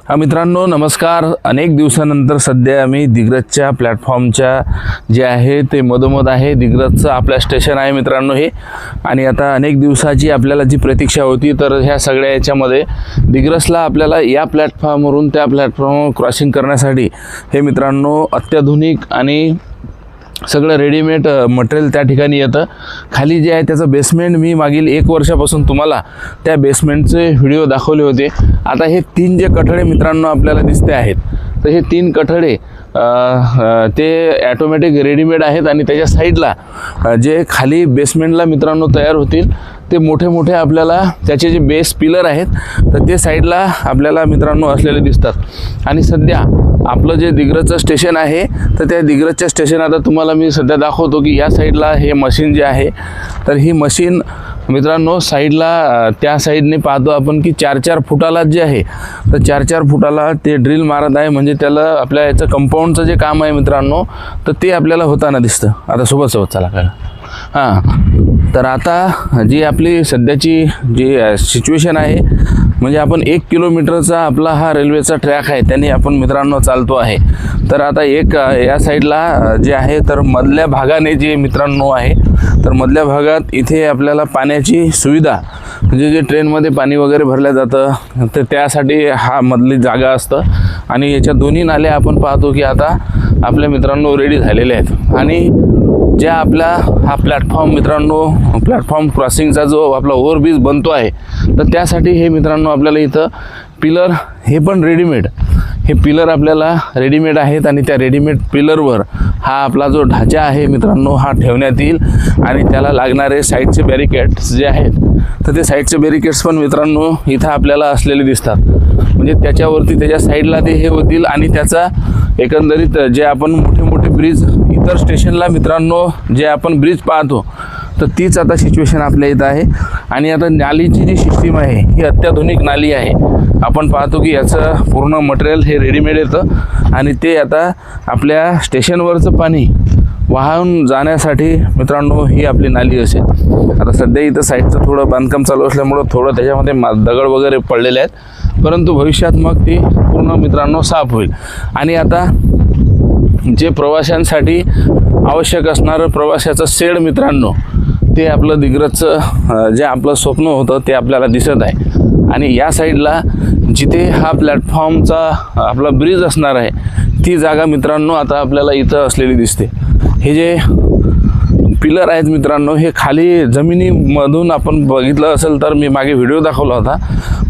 मित्रांनो नमस्कार। अनेक दिवसानंतर सध्या आम्ही दिग्रजच्या प्लॅटफॉर्मच्या जे आहे ते मधोमध आहे। दिग्रजचं आपलं स्टेशन आहे मित्रांनो हे, आणि आता अनेक दिवसाची आपल्याला जी प्रतीक्षा होती, तर ह्या सगळ्या याच्यामध्ये दिग्रजला आपल्याला या प्लॅटफॉर्मवरून त्या प्लॅटफॉर्मवर क्रॉसिंग करण्यासाठी हे मित्रांनो अत्याधुनिक आणि सगळं रेडीमेड मटेरियल त्या ठिकाणी येतं। खाली जे आहे त्याचं बेसमेंट मी मागील 1 वर्षापासून तुम्हाला त्या बेसमेंटचे व्हिडिओ दाखवले होते। आता हे 3 जे कठडे मित्रांनो आपल्याला दिसते आहेत, तर हे 3 कठडे ते ॲटोमॅटिक रेडीमेड आहेत, आणि त्याच्या साईडला जे खाली बेसमेंटला मित्रांनो तयार होतील ते मोठे मोठे आपल्याला त्याचे जे बेस पिलर आहेत, तर ते साईडला आपल्याला मित्रांनो असलेले दिसतात। आणि सध्या आपलं जे दिग्रजचं स्टेशन आहे, तर त्या दिग्रजच्या स्टेशन आता तुम्हाला मी सध्या दाखवतो की या साईडला हे मशीन जे आहे, तर ही मशीन मित्रांनो साईडला त्या साईडने पाहतो आपण की 4-4 फुटाला जे आहे, तर 4-4 फुटाला ते ड्रिल मारत आहे। म्हणजे त्याला आपल्या याचं कंपाऊंडचं जे काम आहे मित्रांनो, तर ते आपल्याला होताना दिसतं। आता सोबत चला काय तर आता जी आपली सध्याची जी सिच्युएशन आहे, म्हणजे आपण 1 किलोमीटरचा आपला हा रेल्वेचा ट्रॅक आहे, त्याने आपण मित्रांनो चालतो आहे। तर आता या साईडला जे आहे, तर मधल्या भागाने जे मित्रांनो आहे, तर मधल्या भागात इथे आपल्याला पाण्याची सुविधा, म्हणजे जे ट्रेनमध्ये पाणी वगैरे भरलं जातं, तर त्यासाठी हा मधली जागा असतं। आणि याच्या दोन्ही नाल्या आपण पाहतो की आता आपल्या मित्रांनो रेडी झालेले आहेत। आणि ज्या आपला हा प्लॅटफॉर्म मित्रांनो प्लॅटफॉर्म क्रॉसिंगचा जो आपला ओव्हरब्रिज बनतो आहे, तर त्यासाठी हे मित्रांनो आपल्याला इथं पिलर हे पण रेडीमेड, हे पिलर आपल्याला रेडीमेड आहेत, आणि त्या रेडीमेड पिलरवर हा आपला जो ढाचा आहे मित्रांनो हा ठेवण्यात येईल। आणि त्याला लागणारे साईडचे बॅरिकेड्स जे आहेत, तर ते साईडचे बॅरिकेड्स पण मित्रांनो इथं आपल्याला असलेले दिसतात। म्हणजे त्याच्यावरती त्याच्या साईडला ते हे होतील, आणि त्याचा एकंदरीत जे आपण मोठे मोठे ब्रिज इतर स्टेशनला मित्रांनो जे आपण ब्रिज पाहतो, तर तीच आता सिच्युएशन आपल्या इथं आहे। आणि आता नालीची जी सिस्टीम आहे ही अत्याधुनिक नाली आहे। आपण पाहतो की याचं पूर्ण मटेरियल हे रेडीमेड येतं, आणि ते आता आपल्या स्टेशनवरचं पाणी वाहून जाण्यासाठी मित्रांनो ही आपली नाली असेल। आता सध्या इथं साईडचं थोडं बांधकाम चालू असल्यामुळं थोडं त्याच्यामध्ये दगड वगैरे पडलेले आहेत, परंतु भविष्यात मग ती पूर्ण मित्रांनो साफ होईल। आणि आता जे प्रवाशांसाठी आवश्यक असणारं प्रवाशाचं शेड मित्रांनो, ते आपलं दिग्रजचं जे आपलं स्वप्न होतं ते आपल्याला दिसत आहे। आणि या साईडला जिथे हा प्लॅटफॉर्मचा आपला ब्रिज असणार आहे, ती जागा मित्रांनो आता आपल्याला इथं असलेली दिसते। हे जे पिलर आहेत मित्रांनो, हे खाली जमिनीमधून आपण बघितलं असेल तर मी मागे व्हिडिओ दाखवला होता,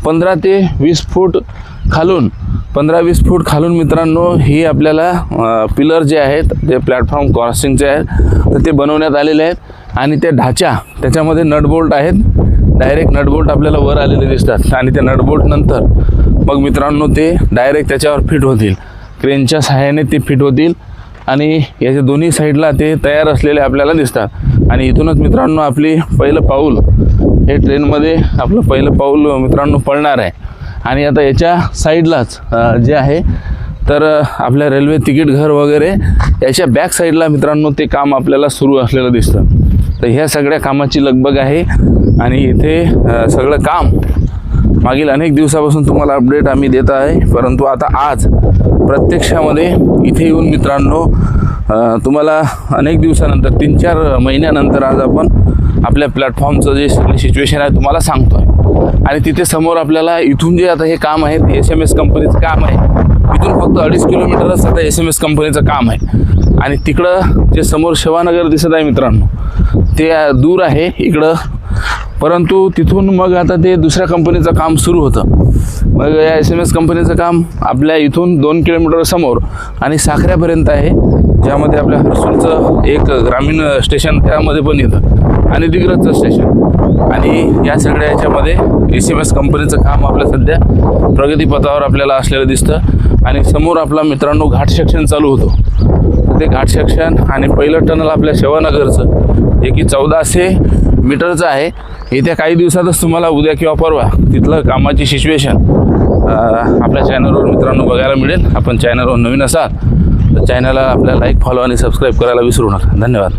15 ते 20 फूट खालून 15-20 फूट खालून मित्रांनो ही आपल्याला पिलर जे आहेत जे प्लॅटफॉर्म क्रॉसिंगचे आहेत, तर ते बनवण्यात आलेले आहेत। आणि ते ढाचा त्याच्यामध्ये नटबोल्ट आहेत, डायरेक्ट नटबोल्ट आपल्याला वर आलेले दिसतात, आणि त्या नटबोल्ट नंतर मग मित्रांनो ते डायरेक्ट त्याच्यावर फिट होतील, क्रेनच्या सहाय्याने ते फिट होतील। आणि याच्या दोन्ही साईडला ते तयार असलेले आपल्याला दिसतात। आणि इथूनच मित्रांनो आपली पहिलं पाऊल हे ट्रेनमध्ये आपलं पहिलं पाऊल मित्रांनो पडणार आहे। आणि आता याच्या साईडलाच जे आहे, तर आपल्या रेल्वे तिकीट घर वगैरे याच्या बॅक साईडला मित्रांनो ते काम आपल्याला सुरू असलेलं दिसतं। तर ह्या सगळ्या कामाची लगबग आहे, आणि इथे सगळं काम मागील अनेक दिवसापासून तुम्हाला अपडेट आम्ही देत आहे, परंतु आता आज प्रत्यक्षामध्ये इथे येऊन मित्रांनो तुम्हाला अनेक दिवसानंतर 3-4 महिन्यानंतर आज आपण आपल्या प्लॅटफॉर्मचं जे सगळी सिच्युएशन आहे तुम्हाला सांगतो आहे। आणि तिथे समोर आपल्याला इथून जे आता हे काम आहे ते SMS कंपनीचं काम आहे, इथून फक्त 2.5 किलोमीटरच आता SMS कंपनीचं काम आहे। आणि तिकडं जे समोर शिवानगर दिसत आहे मित्रांनो, ते दूर आहे इकडं, परंतु तिथून मग आता ते दुसऱ्या कंपनीचं काम सुरू होतं। मग या SMS कंपनीचं काम आपल्या इथून 2 किलोमीटर समोर आणि साखऱ्यापर्यंत आहे, ज्यामध्ये आपल्या हर्सूलचं एक ग्रामीण स्टेशन त्यामध्ये पण येतं, आणि दिग्रजचं स्टेशन। आणि या सगळ्या याच्यामध्ये SMS कंपनीचं काम आपल्या सध्या प्रगतीपथावर आपल्याला असलेलं दिसतं। आणि समोर आपला मित्रांनो घाट सेक्शन चालू होतो, ते घाट सेक्शन आणि पहिलं टनल आपल्या शिवानगरचं जे की 1400 मीटरचं आहे। येत्या काही दिवसातच तुम्हाला उद्या किंवा परवा तिथलं कामाची सिच्युएशन आपल्या चॅनलवर मित्रांनो बघायला मिळेल। आपण चॅनलवर नवीन असाल तर चॅनलला आपल्या लाईक, फॉलो आणि सबस्क्राईब करायला विसरू नका। धन्यवाद।